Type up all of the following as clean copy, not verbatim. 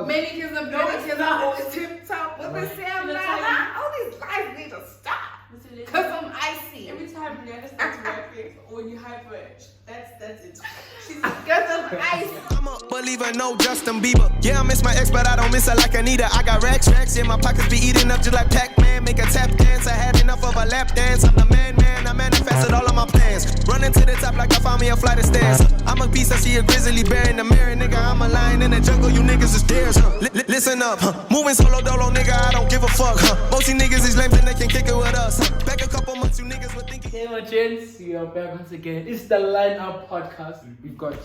Many kids are always tip top with the Sam. All these lies need to stop. Because I'm icy. Every time Luyanda starts rapping, when you hyper, that's it. She's because I'm icy. I'm a believer, no Justin Bieber. Yeah, I miss my ex, but I don't miss her like Anita. I got racks in my pockets, be eating up just like Pac-Man. Make a tap dance, I had enough of a lap dance. I'm the man, I manifested all of my plans. Running to the top like I found me a flight of stairs. I'm a beast, I see a grizzly bear in the mirror, nigga. I'm a lion in the jungle, you niggas is theirs, Listen up, moving solo dolo, nigga, I don't give a fuck, Most of you niggas is lame and they can kick it with us, Back a couple months, you niggas were thinking. Hey my gents, we are back once again. It's the Line Up Podcast. We've got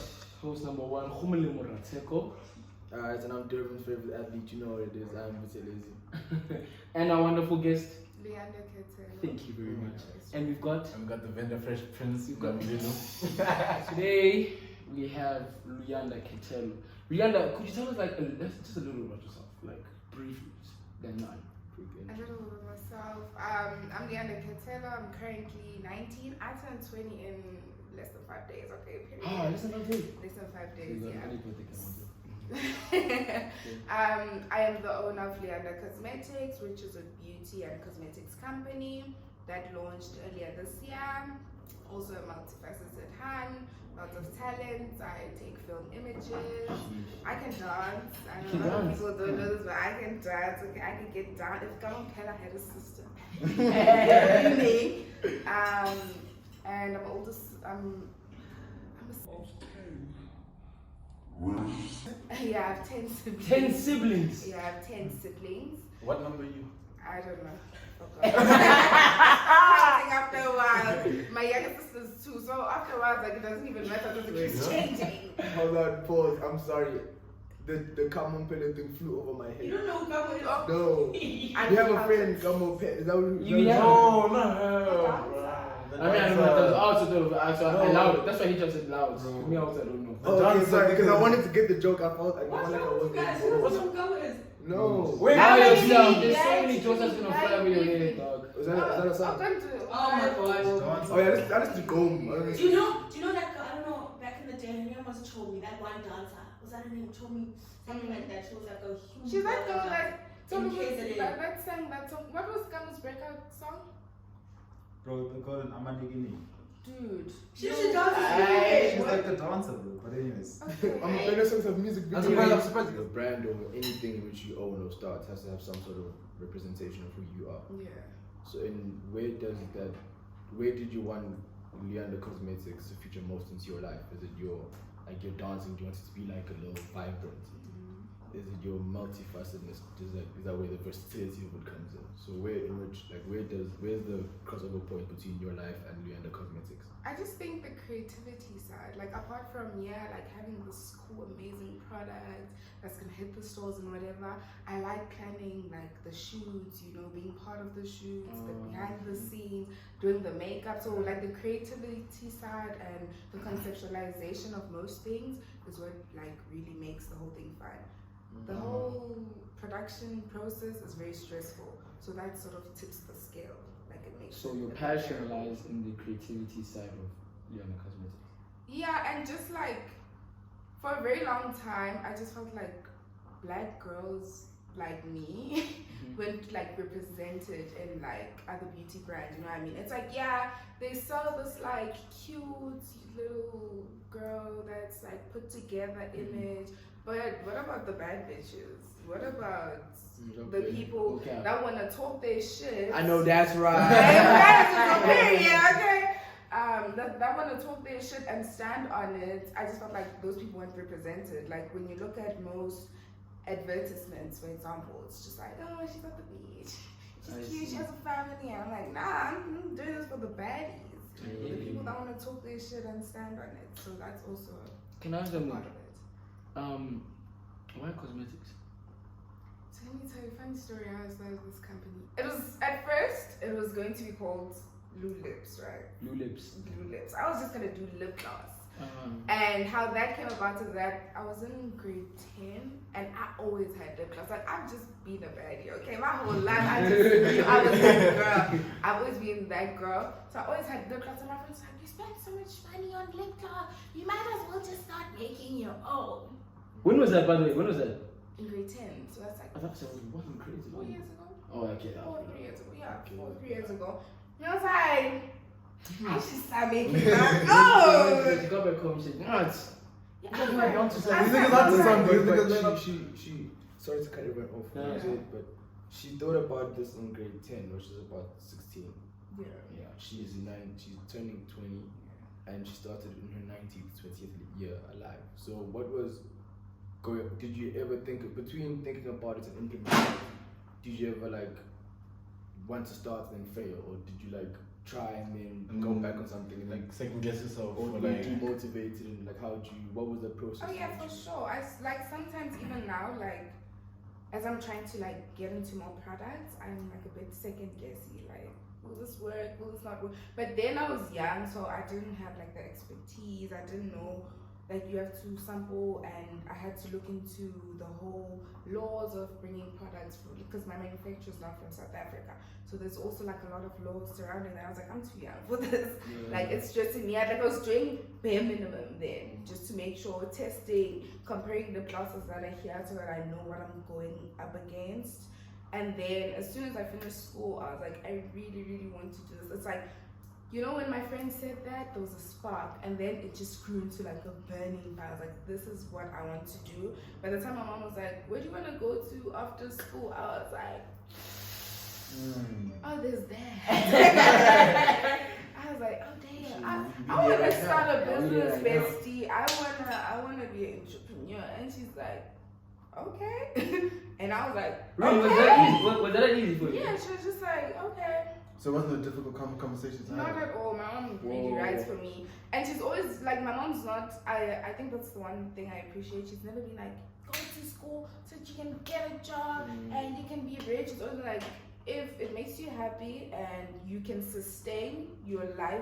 host number one, Khumile Morateko. Alright, and I'm Durban's favorite athlete, you know what it is, I'm Lazy. And our wonderful guest. Luyanda Ketelo. Thank you very much. And we've got the vendor Fresh Prince, you've got today we have Luyanda Ketelo. Luyanda, could you tell us just a little about yourself, like briefly, then none. A little bit of myself. I'm Luyanda Ketelo. I'm currently 19. I turned 20 in less than 5 days. Okay, period. Oh, less than 5 days. Less than 5 days. Yeah. I am the owner of Luyanda Kosmetics, which is a beauty and cosmetics company that launched earlier this year. Also a multifaceted hand, lots of talents. I take film images. I can dance. I don't know if people don't know this, but I can dance. Okay, I can get down. If Grandeur had a sister, me. And I'm oldest. I'm yeah, I have 10 siblings. 10 siblings? Yeah, I have 10 siblings. What number are you? I don't know. After a while, my younger sister's 2, so after a while, like, it doesn't even matter because it keeps changing. Hold on, pause. I'm sorry. The common pillar thing flew over my head. You don't know who Gabo is? No. You have a friend, Gamo Pet. Is that what you have? No. I don't know. I allowed it. That's why he just said loud. To me, I don't know. Oh, okay, sorry, because I wanted to get the joke. I felt like What's I wrong with you guys? Who knows who Gabo is? No. Wait, there's so many jokes that's gonna fly with your head, dog. Is that a song? Oh my god. Oh yeah, that's the goal. Do you know that girl? I don't know. Back in the day, her name was Chomi. That one dancer. Was that her name? Chomi. Something like that. She was like a huge. She's that girl that sang that song. What was Gamo's breakout song? Bro, they call it Amanigini. Dude. She dances. She's like the dancer, bro. But anyways. I'm a better sense of music video. I'm surprised your brand or anything in which you own or start has to have some sort of representation of who you are. Yeah. So where did you want Luyanda Kosmetics to feature most into your life? Is it your dancing? Do you want it to be like a little vibrant? Is it your multifacetedness? Is that where the versatility of it comes in? So where's the crossover point between your life and Luyanda Kosmetics? I just think the creativity side, like apart from having this cool, amazing product that's gonna hit the stores and whatever, I like planning like the shoots, being part of the shoots, the behind the scenes, doing the makeup. So like the creativity side and the conceptualization of most things is what like really makes the whole thing fun. The whole production process is very stressful, so that sort of tips the scale. Like it makes. So your passion lies in the creativity side of Luyanda Kosmetics. Yeah, and just like for a very long time, I just felt like black girls like me weren't like represented in like other beauty brands. You know what I mean? It's like they sell this like cute little girl that's like put together image. But what about the bad bitches? What about the people that want to talk their shit? I know that's right. Okay. That want to talk their shit and stand on it. I just felt like those people weren't represented. Like when you look at most advertisements, for example, it's just like, oh, she's at the beach. She's cute. She has a family. And I'm like, nah, I'm doing this for the baddies. The people that want to talk their shit and stand on it. So that's also part of it. Why cosmetics? So let me tell you a funny story how I started this company. At first it was going to be called Lips, right? Lips. I was just gonna do lip gloss. And how that came about is that I was in grade 10 and I always had lip gloss. Like I've just been a baddie, okay? My whole life I was that girl. I've always been that girl. So I always had lip gloss and my friends were like, you spend so much money on lip gloss, you might as well just start making your own. When was that, by the way? When was that? in grade 10. So that's like I thought it wasn't crazy. 4 years ago. Oh, okay. 3 years ago. Yeah, Okay. 3 years ago. And I was like, I should start making that. Oh! She got back home. She said, "No, it's." Yeah, You I'm might be like, onto I'm something. You think it's like, onto I'm something? like, But she sorry to cut everyone off, Yeah. but she thought about this in grade 10, which is about 16. Yeah. Yeah, she's turning 20, and she started in her 20th year alive. So what was did you ever think, between thinking about it and implementing it, did you ever like want to start and then fail, or did you like try and then go back on something and Like second guess yourself. or Or were you like, demotivated, and like what was the process? Oh yeah, for sure. Like sometimes even now, like as I'm trying to like get into more products, I'm like a bit second guessy. Like, will this work? Will this not work? But then I was young, so I didn't have like the expertise. I didn't know like you have to sample, and I had to look into the whole laws of bringing products because my manufacturer is not from South Africa. So there's also like a lot of laws surrounding that. I was like, I'm too young for this. Like it's stressing me out. Like I was doing bare minimum then, just to make sure, testing, comparing the classes that are here so that I know what I'm going up against. And then as soon as I finished school, I was like, I really, really want to do this. It's like, you know, when my friend said that, there was a spark, and then it just grew into like a burning fire. I was like, this is what I want to do. By the time my mom was like, where do you want to go to after school? I was like, oh, there's that. I was like, oh damn, I want to start a business, bestie. I wanna be an entrepreneur. And she's like, okay. And I was like, Really? okay. Was that easy? Was that easy for you? Yeah, she was just like, okay. So it wasn't a difficult conversation to Not have? at all. My mom really Whoa. writes for me, and she's always like, my mom's not. I think that's the one thing I appreciate. She's never been like, go to school so that you can get a job and you can be rich. It's always like, if it makes you happy and you can sustain your life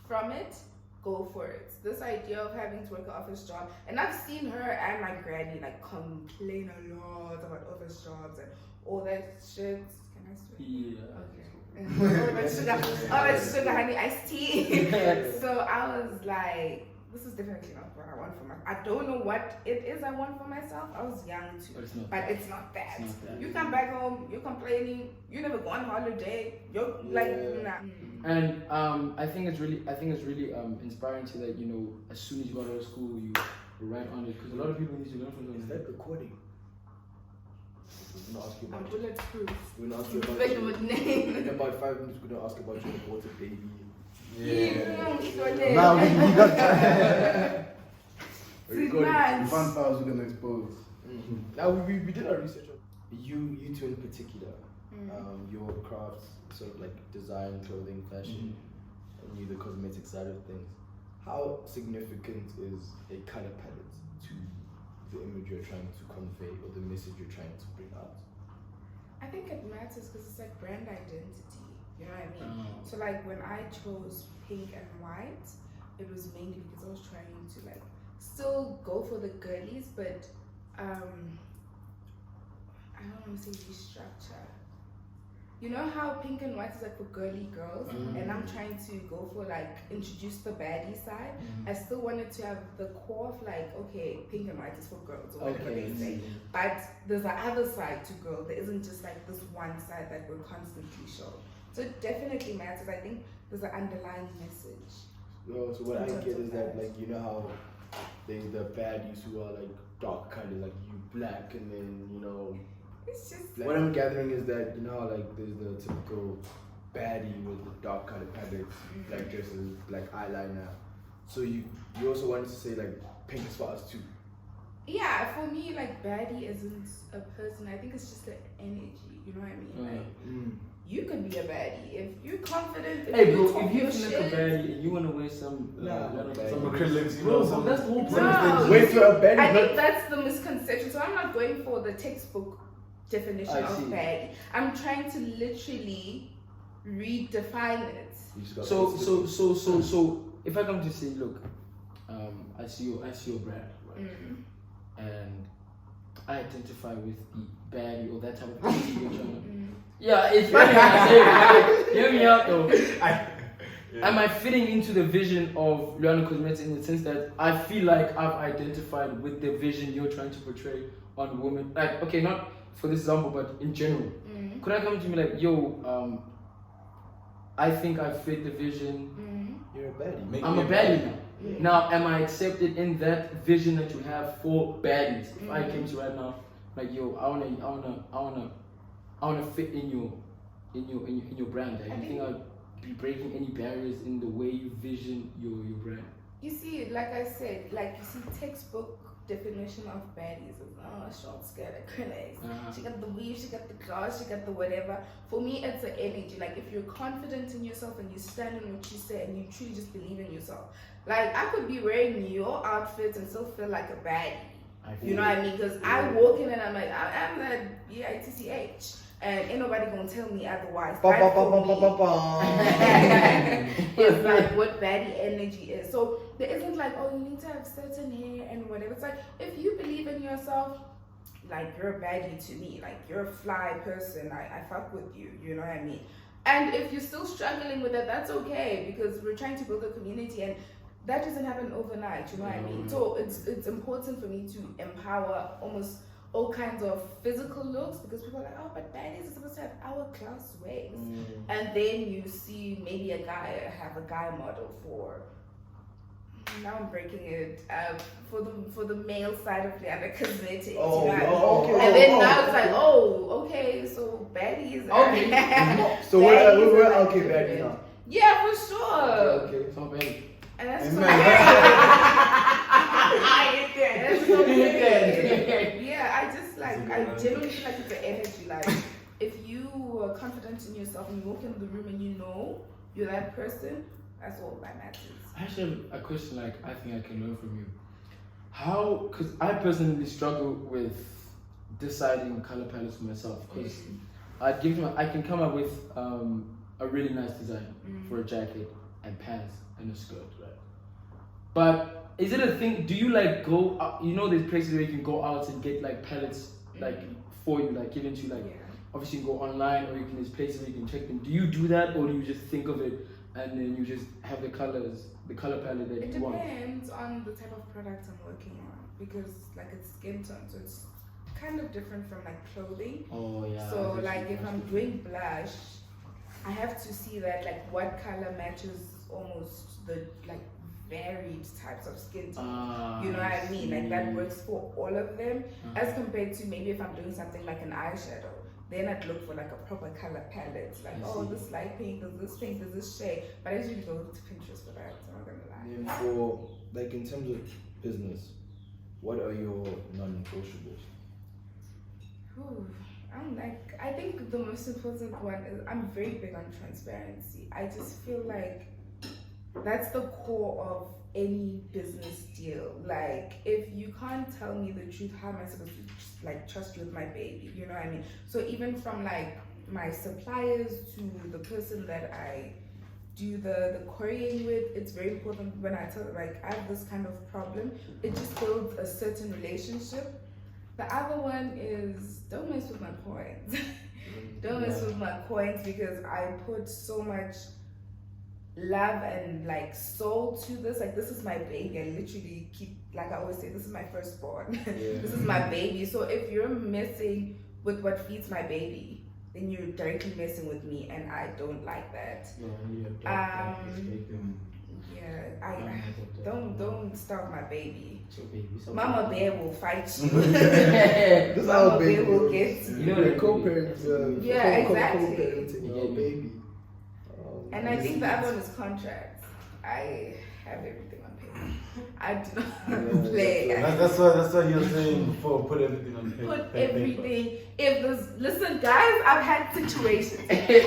from it, go for it. This idea of having to work an office job, and I've seen her and my granny like complain a lot about office jobs and all that shit. Can I swear? Yeah. Okay. all that sugar, honey, iced tea. So I was like, this is definitely not what I want for myself. I don't know what it is I want for myself. I was young too, but it's not that. It's not that. You come back home, you're complaining, you never go on holiday, you're like, nah. And I think it's really inspiring to that, you know, as soon as you got out of school, you were right on it, because a lot of people need to learn from Is them. that recording? We're gonna ask you I'm about bulletproof. We're gonna ask you Especially about with name. in about 5 minutes. We're gonna ask about your aborted baby. Yeah. Now we got Nice. fun files we're gonna expose. Now we did our research on you two in particular. Your crafts, sort of like design, clothing, fashion, and you the cosmetic side of things. How significant is a color palette to the image you're trying to convey or the message you're trying to bring out? I think it matters because it's like brand identity. You know what I mean? So like when I chose pink and white, it was mainly because I was trying to like still go for the girlies, but I don't want to say restructure. You know how pink and white is like for girly girls, and I'm trying to go for like introduce the baddie side. I still wanted to have the core of like, okay, pink and white is for girls or whatever they say, but there's the other side to girl. There isn't just like this one side that we're constantly showing. So it definitely matters. I think there's an underlying message. So what I get is that, like, you know how there's the baddies who are like dark colors, like you black, and then, you know, It's just what I'm gathering is that, you know how like there's the typical baddie with the dark colored palettes, black dresses, black eyeliner. So you also wanted to say like pink is for us too. yeah, for me, like baddie isn't a person. I think it's just the energy. You know what I mean? Like you can be a baddie if you're confident. If Hey you bro, talk if you your feel like shit. a baddie and you want to wear some Some acrylics, you bro, know, some that's the whole point. No. Wait for a baddie. I think that's the misconception. So I'm not going for the textbook definition I of see. baddie. I'm trying to literally redefine it. So if I come to say, look, I see your brand, right? And I identify with the baddie or that type of thing you're trying to. Yeah, it's funny when I say it. Like, hear me out though. Am I fitting into the vision of Luyanda Kosmetics in the sense that I feel like I've identified with the vision you're trying to portray, on women? Like, okay, not for this example, but in general. Could I come to me like, yo, I think I fit the vision. You're a baddie. I'm a baddie now. Now, am I accepted in that vision that you have for baddies? If I came to you right now, like, yo, I wanna fit in your brand. Like, you think I'd be breaking any barriers in the way you vision your brand? You see, like I said, like you see textbook definition of baddies is short skirt, acrylics. She got the weave, she got the gloss, she got the whatever. For me, it's the energy. Like if you're confident in yourself and you stand on what you say and you truly just believe in yourself. Like I could be wearing your outfits and still feel like a baddie. You know what I mean? Because I walk in and I'm like, I am that BITCH. And ain't nobody gonna tell me otherwise. It's like what baddie energy is. So there isn't like, oh, you need to have certain hair and whatever. It's like if you believe in yourself, like you're a baddie to me. Like you're a fly person. I fuck with you. You know what I mean? And if you're still struggling with it, that's okay because we're trying to build a community and that doesn't happen overnight. You know what I mean? So it's important for me to empower almost all kinds of physical looks because people are like, oh, but baddies are supposed to have hourglass waist. And then you see maybe a guy model for, now I'm breaking it, for the male side of Luyanda Kosmetics. Okay. And then now it's like, oh, okay, so baddies are... Okay. So we're okay baddie now. Yeah, for sure. Okay. So baddie. And that's Amen. so That's so good. Yeah, I genuinely feel like it's the energy. Like, if you are confident in yourself and you walk in the room and you know you're that person, that's all that matters. I actually have a question like I think I can learn from you. How, because I personally struggle with deciding color palettes for myself because I can come up with a really nice design for a jacket and pants and a skirt, right? But is it a thing? Do you like go out, you know there's places where you can go out and get like palettes like for you, like given to you, like obviously you can go online or you can, there's places where you can check them. Do you do that or do you just think of it and then you just have the color palette that you want? It depends on the type of product I'm working on because like it's skin tone, so it's kind of different from like clothing. Oh yeah. So like if I'm doing blush, I have to see that like what color matches almost the like varied types of skin tone. You know what I mean? Like that works for all of them as compared to maybe if I'm doing something like an eyeshadow. Then I'd look for like a proper color palette. Like, this light pink, there's this shade. But I usually go to Pinterest for that, so I'm not gonna lie. And for, like, in terms of business, what are your non-negotiables? I think the most important one is I'm very big on transparency. I just feel like that's the core of any business deal. Like, if you can't tell me the truth, how am I supposed to like trust you with my baby? You know what I mean? So even from like my suppliers to the person that I do the couriering with, it's very important when I tell like I have this kind of problem. It just builds a certain relationship. The other one is don't mess with my coins. Don't mess with my coins because I put so much love and like soul to this. Like, this is my baby. I literally keep, like I always say, this is my firstborn. This is my baby. So if you're messing with what feeds my baby, then you're directly messing with me, and I don't like that. Don't starve my baby. Mama bear will fight you. This Mama baby bear will get you. You know the co-parents. Exactly. Co-parenting your baby. And I think the other one is contracts. I have everything on paper. I do not play. That's what you're saying before. Put everything on paper. Put everything. Listen, guys, I've had situations.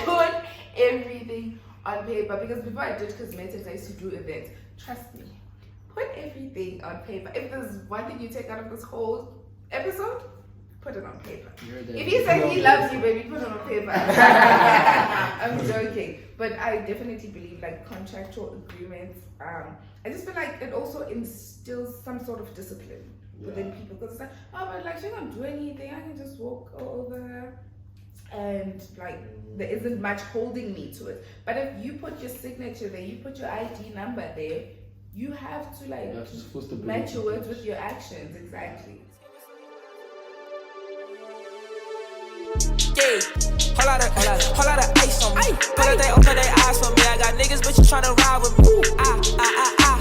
Put everything on paper because before I did cosmetics, I used to do events. Trust me. Put everything on paper. If there's one thing you take out of this whole episode, put it on paper. If he says he loves you, baby, put it on paper. I'm joking. But I definitely believe like contractual agreements. I just feel like it also instills some sort of discipline within people. Because it's like, oh, but like, she don't do anything. I can just walk over her. And like, there isn't much holding me to it. But if you put your signature there, you put your ID number there, you have to like match your words with your actions. Exactly. Yeah. Whole lot of ice on me. Put they open their eyes for me. I got niggas, but you tryna ride with me.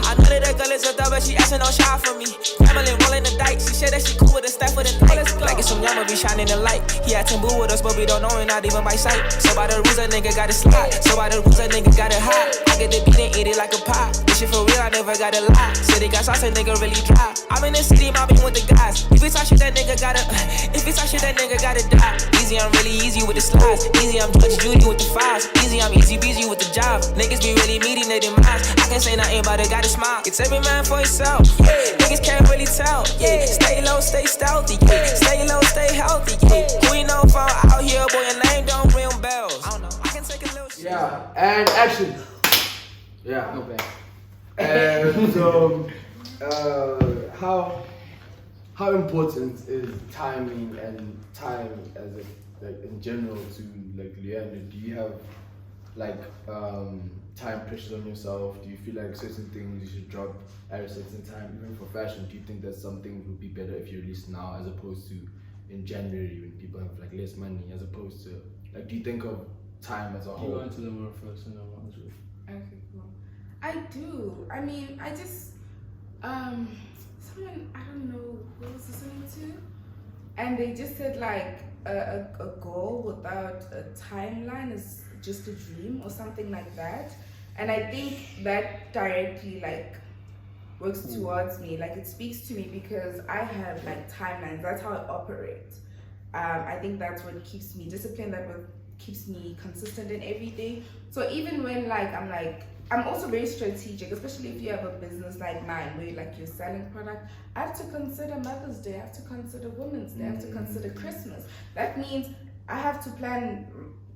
I know that girl is a dub, but she asking no shot for me. Family rolling the dice. She said that she cool with the staff with the dice. Like it's some yama be shining the light. He had Timbu with us, but we don't know him, not even by sight. So by the rules, a nigga got it slide. So by the rules, a nigga got it high. I get the beat and eat it like a pie. This shit for real, I never got a lie. City got sauce, a nigga really dry. I'm in the city, mobbing with the guys. If it's our shit, that nigga gotta. If it's our shit, that nigga gotta die. Easy, I'm really easy with the slides. Easy, I'm Judge Judy with the files. Easy, I'm easy busy with the job. Niggas be really meeting their demise. I can't say nothing, but I gotta smile. It's every man for himself. Yeah. Niggas can't really tell. Yeah. Stay low, stay stealthy. Yeah. Stay low, stay healthy. Yeah. Who you know from out here, boy, your name don't ring bells. I don't know. I can take a little shit. Yeah, and action. Yeah. No bad. And so, how important is timing and time as a like in general to like Luyanda? Do you have like time pressures on yourself? Do you feel like certain things you should drop at a certain time? Even for fashion, do you think that something would be better if you release now as opposed to in January when people have like less money, as opposed to like, do you think of time as a You whole? go into the word first and then I'll answer it. Okay, cool. I do. I mean, I just someone, I don't know who I was listening to, and they just said like a goal without a timeline is just a dream or something like that. And I think that directly like works towards me, like it speaks to me because I have like timelines. That's how I operate. I think that's what keeps me disciplined, that what keeps me consistent in everything. So even when like I'm also very strategic, especially if you have a business like mine where like you're selling product. I have to consider Mother's Day, I have to consider Women's Day, I have to consider Christmas. That means I have to plan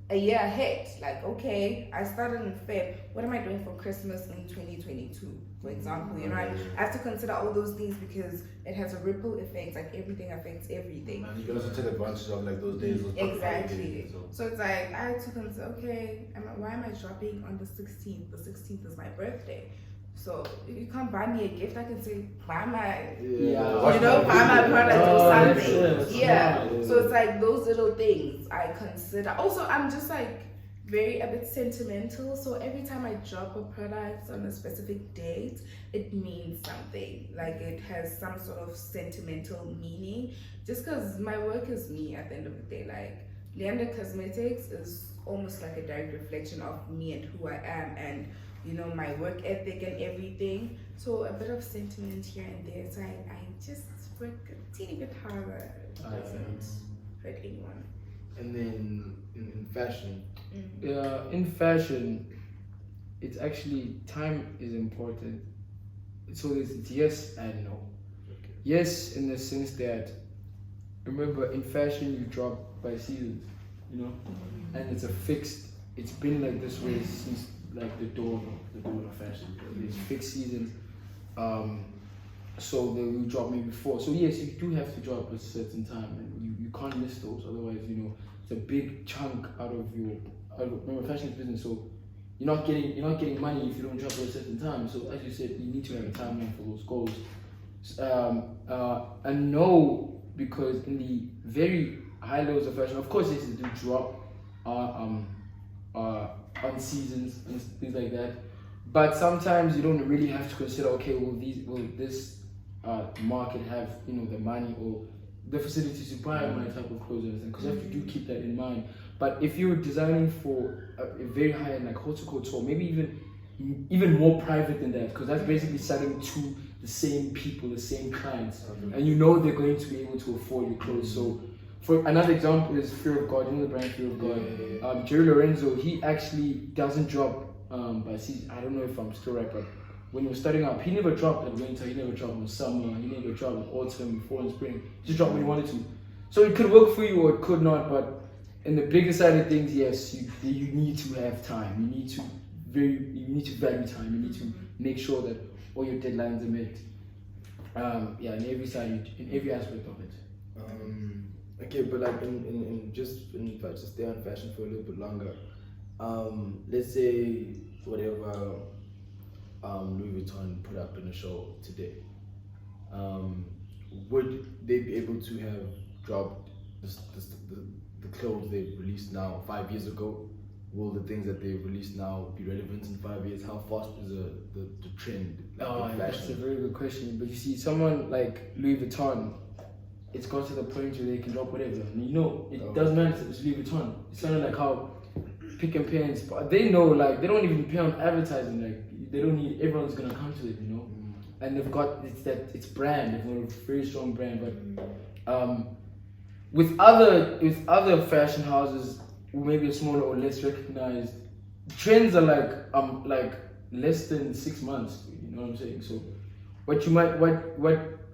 a year ahead. Like, okay, I started in Feb. What am I doing for Christmas in 2022, for example? You know, I have to consider all those things because it has a ripple effect. Like everything affects everything. And you can also take advantage of like those days. Those Exactly. So it's like I had to consider, okay, why am I dropping on the 16th? The 16th is my birthday. So if you can't buy me a gift, I can say, buy my, buy my product or something. Yeah. So it's like those little things I consider. Also, I'm just like a bit sentimental. So every time I drop a product on a specific date, it means something. Like it has some sort of sentimental meaning. Just because my work is me at the end of the day. Like Luyanda Kosmetics is almost like a direct reflection of me and who I am, and you know, my work ethic and everything. So a bit of sentiment here and there. So I just work a teeny bit harder. It doesn't hurt anyone. And then in fashion, In fashion, it's actually, time is important. So it's yes and no. okay. Yes, in the sense that, remember, in fashion you drop by seasons, you know, and it's been like this way since like the dawn of fashion. There's fixed seasons, so they will drop me before. So yes, you do have to drop at a certain time, and you can't miss those. Otherwise, you know, it's a big chunk out of remember, fashion is business, so you're not getting money if you don't drop at a certain time. So as you said, you need to have a timeline for those goals. And no, because in the very high levels of fashion, of course, yes, they do drop on seasons and things like that, but sometimes you don't really have to consider, okay, will this market have, you know, the money or the facilities to buy my type of clothes and everything, because you have to do keep that in mind. But if you're designing for a very high end, like haute couture, maybe even more private than that, because that's basically selling to the same people, the same clients, and you know they're going to be able to afford your clothes. So for another example is Fear of God, you know the brand Fear of God. Jerry Lorenzo, he actually doesn't drop by season. I don't know if I'm still right, but when he was starting up, he never dropped in winter, he never dropped in summer, he never dropped in autumn, fall and spring. He just dropped when he wanted to. So it could work for you or it could not, but in the bigger side of things, yes, you need to have time. You need to value time. You need to make sure that all your deadlines are met. In every side, in every aspect of it. Okay, but like just stay on fashion for a little bit longer. Let's say whatever Louis Vuitton put up in a show today, would they be able to have dropped the clothes they've released now 5 years ago, will the things that they've released now be relevant in 5 years? How fast is the trend? Like, That's a very good question. But you see, someone like Louis Vuitton, it's got to the point where they can drop whatever. And you know, it doesn't matter if it's Louis Vuitton. It's kind of like how Pick and Pay, but they know, like, they don't even pay on advertising. Like, they don't need, everyone's gonna come to it, you know. And they've got it's brand. They've got a very strong brand. But with other fashion houses, maybe smaller or less recognized, trends are like less than 6 months. You know what I'm saying? So, what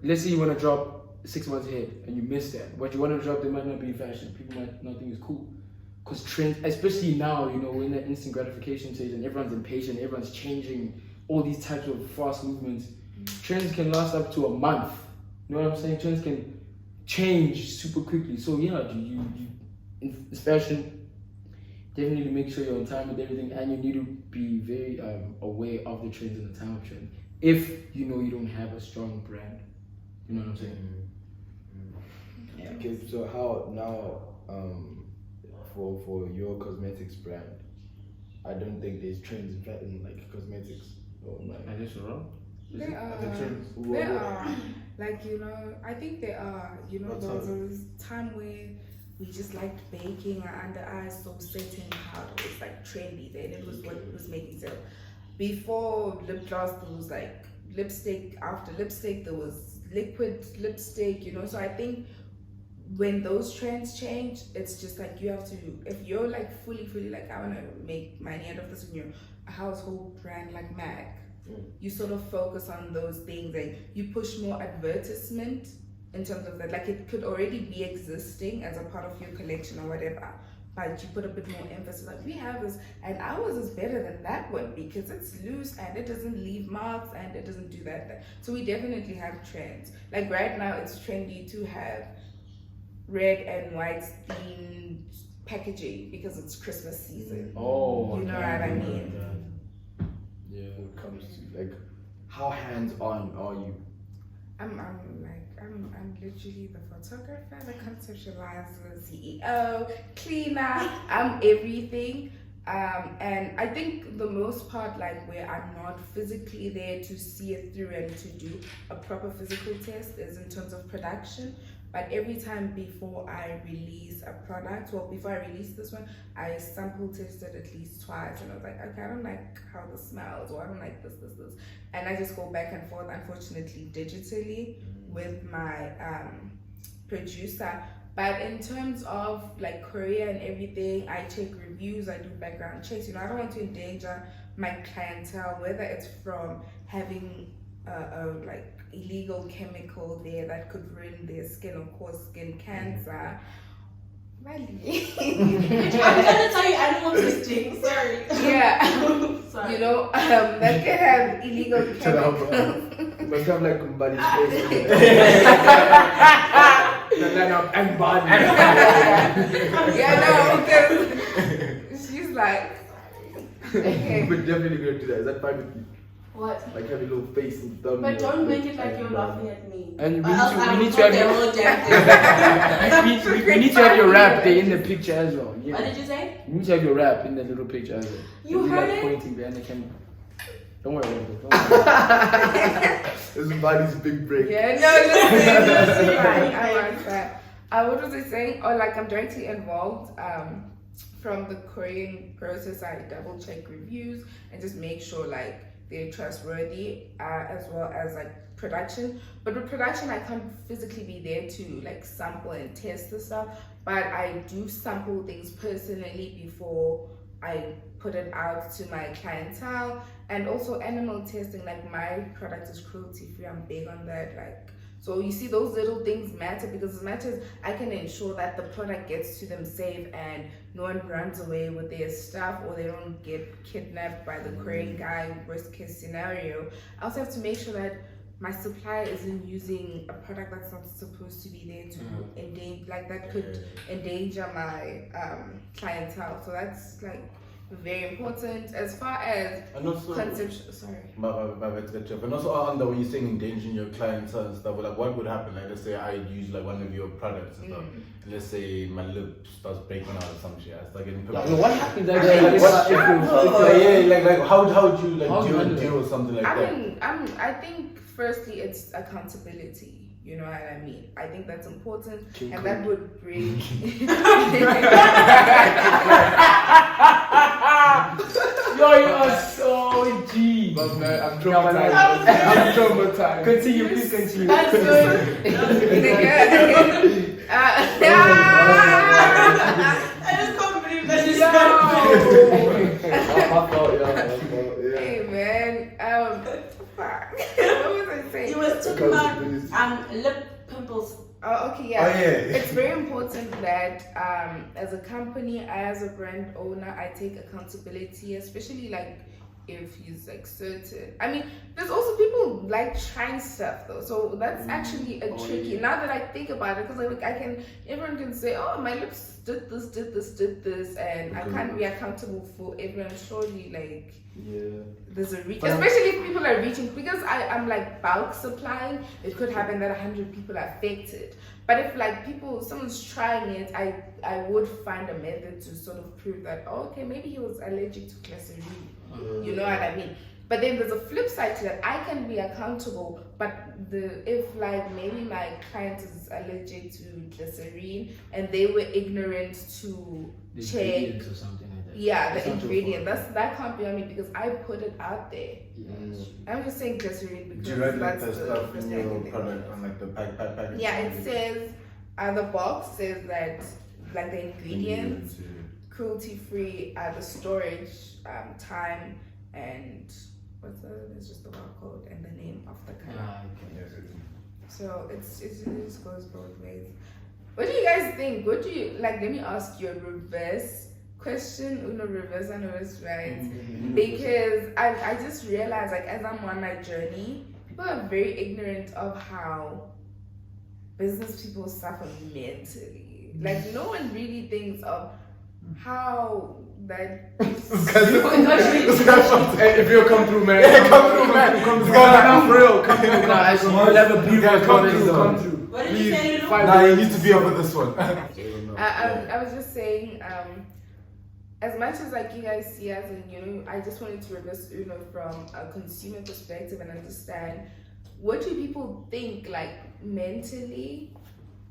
let's say you want to drop 6 months ahead and you miss that. What you want to drop, they might not be fashion. People might not think it's cool. Because trends, especially now, you know, we're in that instant gratification stage and everyone's impatient, everyone's changing, all these types of fast movements. Trends can last up to a month. You know what I'm saying? Trends can change super quickly. So yeah, you in fashion, definitely make sure you're on time with everything, and you need to be very aware of the trends and the time of trend. If you know you don't have a strong brand, you know what I'm saying? Yeah. Okay, so how now for your cosmetics brand, I don't think there's trends in like cosmetics or like. I guess you're wrong. There are. The trends. There are. Like, you know, I think there are. You know, there was a time where we just liked baking. Our under eyes so setting powder was like trendy then. It was what was making sales. Before lip gloss, there was like lipstick. After lipstick, there was liquid lipstick. You know, so I think when those trends change, it's just like you have to. If you're like fully like, I want to make money out of this, and you're a household brand like MAC. You sort of focus on those things and you push more advertisement in terms of that. Like, it could already be existing as a part of your collection or whatever, but you put a bit more emphasis. Like, we have this, and ours is better than that one because it's loose and it doesn't leave marks and it doesn't do that. So we definitely have trends. Like right now, it's trendy to have red and white themed packaging because it's Christmas season. Oh, you know what I mean? Yeah, when it comes to like, how hands-on are you? I'm literally the photographer, the conceptualizer, CEO, cleaner. I'm everything. And I think the most part, like where I'm not physically there to see it through and to do a proper physical test, is in terms of production. But every time before I release a product, well, before I release this one, I sample tested at least twice, and I was like, okay, I don't like how this smells, or I don't like this. And I just go back and forth, unfortunately, digitally with my producer. But in terms of like Korea and everything, I check reviews, I do background checks. You know, I don't want to endanger my clientele, whether it's from having like illegal chemical there that could ruin their skin or cause skin cancer. Mbali. I'm trying to tell you animal testing. Sorry. Yeah. Sorry. You know, that can have illegal chemicals. You must have like Mbali's face. The line of Mbali. Yeah, no, because she's like, okay. We're definitely going to do that. Is that fine with you? What? Like have a little face and thumb. But don't make it like you're laughing at me. And Or else I will we need to put have the your whole damn thing. we need to have your rap there in the picture as well. Yeah. What did you say? You need to have your rap in the little picture as well. You Be heard like it? pointing behind the camera. Don't worry about it. Don't worry about it. This is Mbali's big break. Yeah, no, listen, I like that. What was I saying? Oh, like I'm directly involved. From the Korean process, I double check reviews and just make sure like they're trustworthy, as well as like production. But with production, I can't physically be there to like sample and test the stuff, but I do sample things personally before I put it out to my clientele. And also animal testing, like my product is cruelty free. I'm big on that. Like, so you see, those little things matter, because as much as I can ensure that the product gets to them safe and no one runs away with their stuff or they don't get kidnapped by the Korean guy, worst case scenario, I also have to make sure that my supplier isn't using a product that's not supposed to be there to endanger, like that could endanger my clientele. So that's like very important. As far as And also, conceptual, sorry. and also on the when you're saying endangering your clients and stuff, like what would happen? Like let's say I use like one of your products and stuff. And let's say my lip starts breaking out or some shit. I start getting pimples. What happened Like, how would you like deal with something like that? I think firstly it's accountability. You know what I mean? I think that's important, and that would bring. Yo, you are so G. But man, I'm traumatized. Continue, please continue. That's good. I just can't believe that is Yeah. Hey man, fuck. What was I saying? You were talking about lip pimples. Oh, okay, yeah. Oh, yeah. It's very important that as a company, as a brand owner, I take accountability, especially like if he's like certain. I mean, there's also people like trying stuff though, so that's actually a tricky. Yeah. Now that I think about it, because like everyone can say, oh, my lips did this, and I can't be accountable for everyone. Surely, like. Yeah. There's a reach, especially if people are reaching, because I'm like bulk supplying. It could happen that 100 people are affected, but if like someone's trying it, I would find a method to sort of prove that, oh, okay, maybe he was allergic to glycerine. You know what I mean? But then there's a flip side to that. I can be accountable, but if like maybe my client is allergic to glycerine and they were ignorant to check or something like that. Yeah, That's the not your ingredient. fault. That can't be on me because I put it out there. Yeah. I'm just saying glycerine because Do you write like that's the the stuff first in thing I your can think product of. on like the package? Yeah, it says the box says that like the ingredients, cruelty-free, the storage time, and it's just the barcode and the name of the kind. So it just goes both ways. What do you guys think? What do you like? Let me ask you a reverse question. Reverse, I know it's right. Because I just realized, like, as I'm on my journey, people are very ignorant of how business people suffer mentally. Like, no one really thinks of how that. If you come through, man. Come through, man. Come for real. Come through. What did you say? Nah, you need to be up with this one. I was just saying, as much as like you guys see us, and I just wanted to reverse from a consumer perspective and understand, what do people think, like, mentally?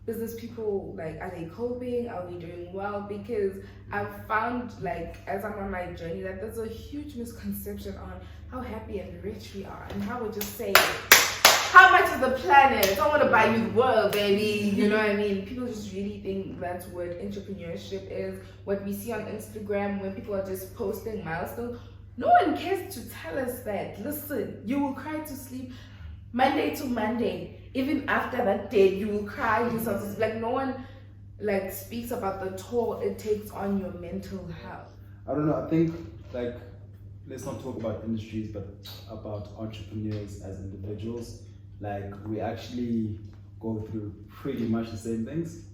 Business people, like, are they coping? Are we doing well? Because I've found, like, as I'm on my journey, that there's a huge misconception on how happy and rich we are, and how we just say, how much is the planet? I want to buy you the world, baby. You know what I mean? People just really think that's what entrepreneurship is. What we see on Instagram when people are just posting milestones. No one cares to tell us that. Listen, you will cry to sleep Monday to Monday. Even after that day, you will cry yourself to sleep. Like, no one like speaks about the toll it takes on your mental health. I don't know. I think, like, let's not talk about industries, but about entrepreneurs as individuals. Like, we actually go through pretty much the same things.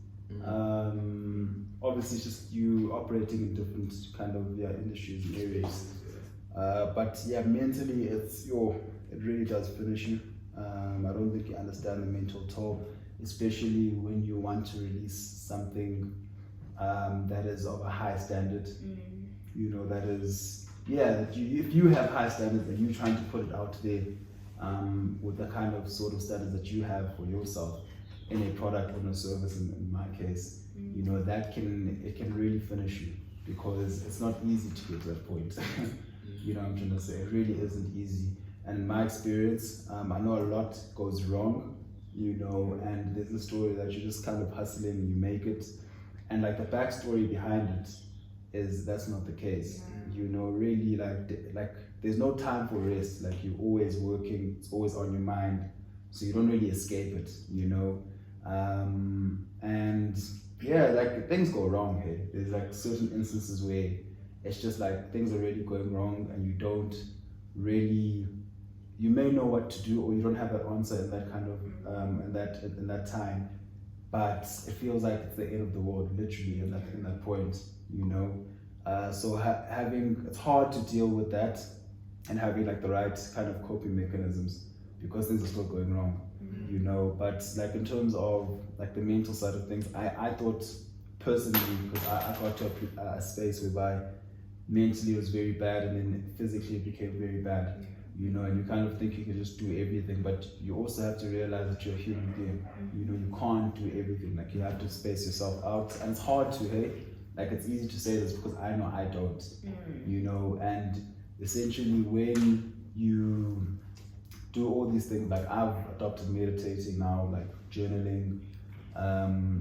Obviously, it's just you operating in different kind of industries and areas. But yeah, mentally, it really does finish you. I don't think you understand the mental toll, especially when you want to release something that is of a high standard. That is, that if you have high standards and you're trying to put it out there with the kind of sort of standards that you have for yourself in a product or in a service, in my case, that can really finish you, because it's not easy to get to that point. You know what I'm trying to say? It really isn't easy. And in my experience, I know a lot goes wrong, and there's a story that you're just kind of hustling and you make it. And like the backstory behind it is that's not the case. Really, like there's no time for rest. Like, you're always working, it's always on your mind. So you don't really escape it, and yeah, like things go wrong here. There's like certain instances where it's just like things are really going wrong and you don't really, you may know what to do or you don't have that answer in that kind of in that time, but it feels like it's the end of the world literally in that point, So having, it's hard to deal with that and having like the right kind of coping mechanisms because things are still going wrong, you know. But like in terms of like the mental side of things, I thought personally, because I got to a space whereby mentally it was very bad and then physically it became very bad, you know, and you kind of think you can just do everything, but you also have to realize that you're a human being, you know, you can't do everything, like you have to space yourself out, and it's hard to, hey, like it's easy to say this because I know I don't, you know, and essentially when you do all these things, like I've adopted meditating now, like journaling,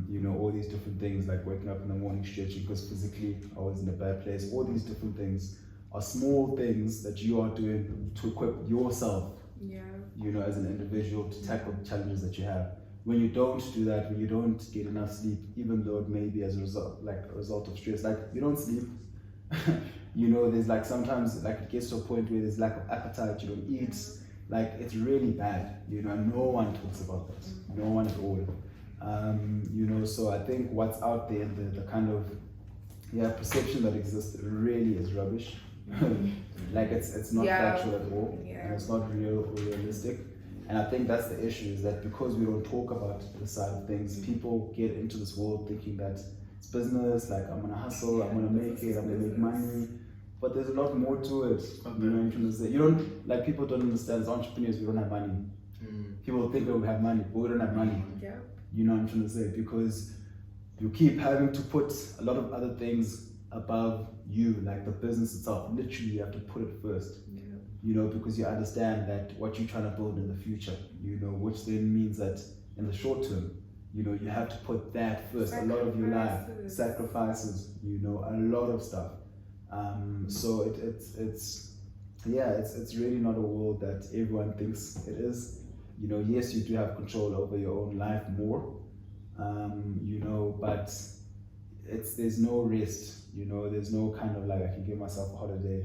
you know, all these different things, like waking up in the morning, stretching because physically I was in a bad place. All these different things are small things that you are doing to equip yourself, you know, as an individual to tackle the challenges that you have. When you don't do that, when you don't get enough sleep, even though it may be as a result of stress, like you don't sleep, you know, there's like sometimes like it gets to a point where there's lack of appetite, you don't eat, like it's really bad, you know, and no one talks about that, no one at all. You know, so I think what's out there, the kind of perception that exists really is rubbish. Like it's not factual at all, and it's not realistic. And I think that's the issue, is that because we don't talk about the side of things, people get into this world thinking that it's business, like I'm gonna hustle, I'm gonna make it, I'm gonna make money. But there's a lot more to it. You know what I'm trying to say? You don't, like, people don't understand, as entrepreneurs, we don't have money. People think that we have money, but we don't have money. You know what I'm trying to say? Because you keep having to put a lot of other things above you, like the business itself. Literally, you have to put it first. You know, because you understand that what you're trying to build in the future, you know, which then means that in the short term, you know, you have to put that first. A lot of your life, sacrifices, you know, a lot of stuff. So it's really not a world that everyone thinks it is. You know, yes, you do have control over your own life more, you know, but there's no rest, you know, there's no kind of like I can give myself a holiday,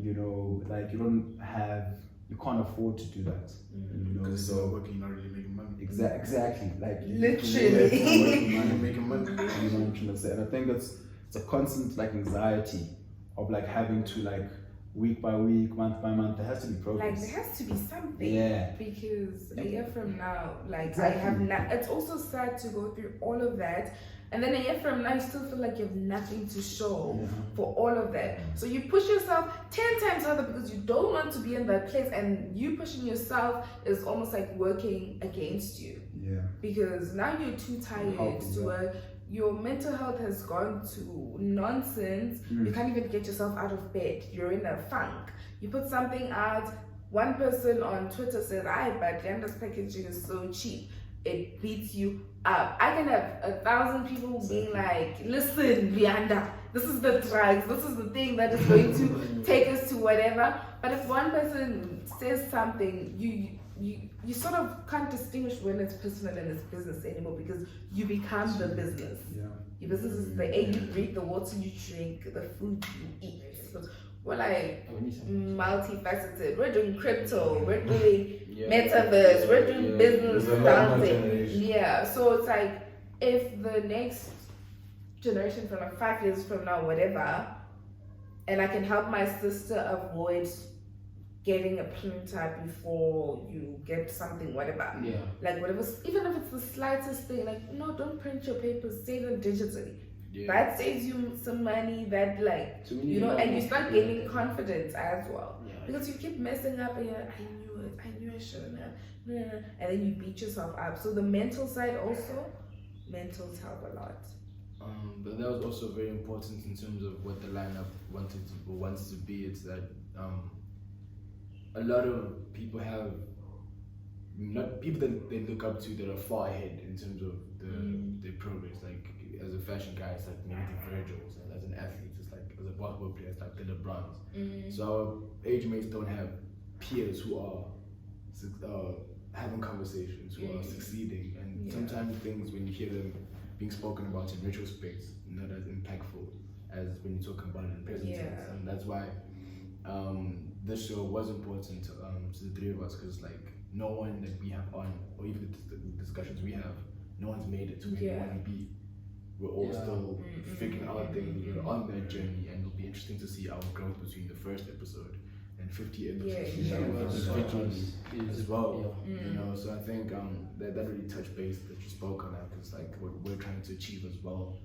you know, like you can't afford to do that, you know, because so you're not working, you're not really making money. Exactly, like literally You're making money. you know what I'm trying to say. And I think it's a constant like anxiety of like having to like week by week, month by month, there has to be progress. Like there has to be something. Yeah. Because a year from now, like Exactly. I have it's also sad to go through all of that. And then a year from now, you still feel like you have nothing to show for all of that. So you push yourself 10 times harder because you don't want to be in that place. And you pushing yourself is almost like working against you. Yeah. Because now you're too tired to work. Your mental health has gone to nonsense. You can't even get yourself out of bed. You're in a funk. You put something out. One person on Twitter said, but Luyanda's packaging is so cheap. It beats you up. I can have 1,000 people being like, listen, Luyanda, this is the drugs, this is the thing that is going to take us to whatever. But if one person says something, you sort of can't distinguish when it's personal and it's business anymore, because you become the business. Your business is the air you breathe, the water you drink, the food you eat. So we're like multifaceted. We're doing crypto, we're doing metaverse, we're doing business dancing. So it's like, if the next generation from like 5 years from now, whatever, and I can help my sister avoid getting a printer before you get something, whatever. Like whatever, even if it's the slightest thing, like no, don't print your papers, save them digitally. That saves you some money, that like, you know, and you start gaining confidence as well. Because you keep messing up and you're like, I knew I shouldn't have, and then you beat yourself up. So the mental side also, mentals help a lot. But that was also very important in terms of what the lineup wants to be. It's that a lot of people have not people that they look up to that are far ahead in terms of their progress. Like as a fashion guy, it's like maybe the Virgils, and as an athlete, it's like as a basketball player, it's like the LeBrons. So our age mates don't have peers who are having conversations, who are succeeding, and sometimes things when you hear them being spoken about in retrospect, not as impactful as when you're talking about it in present tense. And that's why this show was important to the three of us, because like no one that we have on, or even the discussions we have, no one's made it to where we want to be. We're all still figuring out out there, you're on that journey, and it'll be interesting to see our growth between the first episode and 50 episodes. As well, you know. So I think that really touched base that you spoke on that, because like what we're trying to achieve as well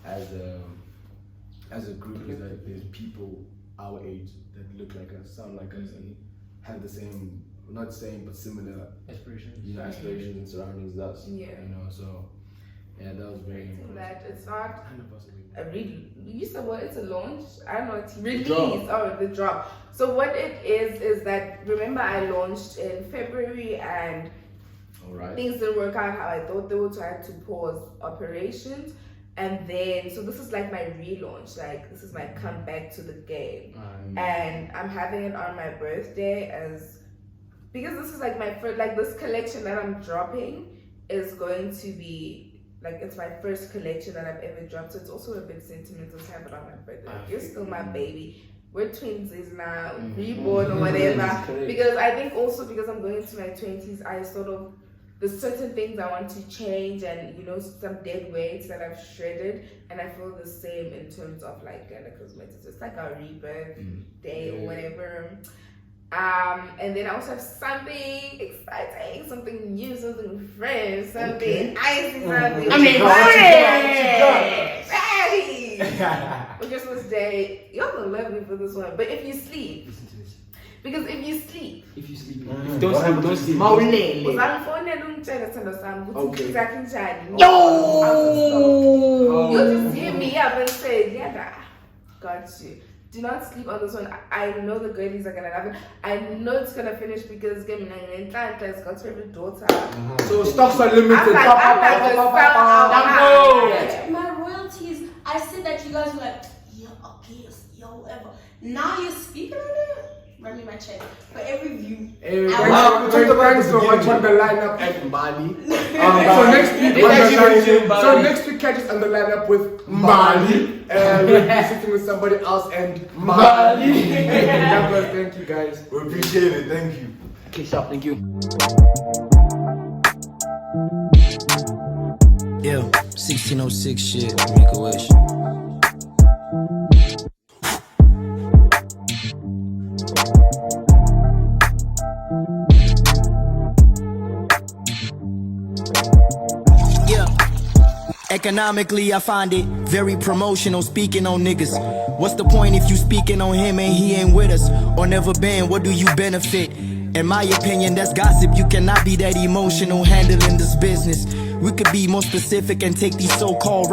as a group is that there's people our age that look like us, sound like us, and have the same, not same, but similar Aspirations. aspirations and surroundings as us. Yeah. You know, so yeah, that was very important. That it's not 100%. you said what? It's a launch? I don't know. It's release. drop. Oh, the drop. So what it is that, remember I launched in February and Alright. things didn't work out how I thought they would, so I had to pause operations. And then, so this is like my relaunch, like this is my comeback to the game. And I'm having it on my birthday because this is like my first, like this collection that I'm dropping is going to be, like it's my first collection that I've ever dropped. So it's also a bit sentimental to have it on my birthday. Like, you're still my baby. We're twinsies now, reborn or whatever. Because I think also because I'm going into my 20s, I sort of, there's certain things I want to change, and you know, some dead weights that I've shredded, and I feel the same in terms of like Luyanda Kosmetics. It's like our rebirth day or whatever. And then I also have something exciting, something new, something fresh, something icy, something. I mean, for Christmas Day, y'all gonna love me for this one. But if you sleep, because if you sleep, Don't sleep. uzangifonela ungitshele sithando sami ukuthi Okay. sakhe njani. You just hit me up and say, yeah, got you. Do not sleep on this one. I know the girlies are gonna love it. I know it's gonna finish because has God's favorite daughter. So stocks are limited. I'm like, My royalties, I said that you guys were like, yo, okay, yo, whatever. Now you're speaking on it? Run me my check. For every view. Thanks so much on the lineup at Mbali. So next week catch us on the lineup with Mbali. We'll be sitting with somebody else and Mbali. Thank you guys. We appreciate it. Thank you. Okay, sharp, thank you. Yeah, 1606 shit, make a wish. Yeah, economically I find it very promotional speaking on niggas. What's the point if you speaking on him and he ain't with us or never been? What do you benefit? In my opinion, that's gossip. You cannot be that emotional handling this business. We could be more specific and take these so-called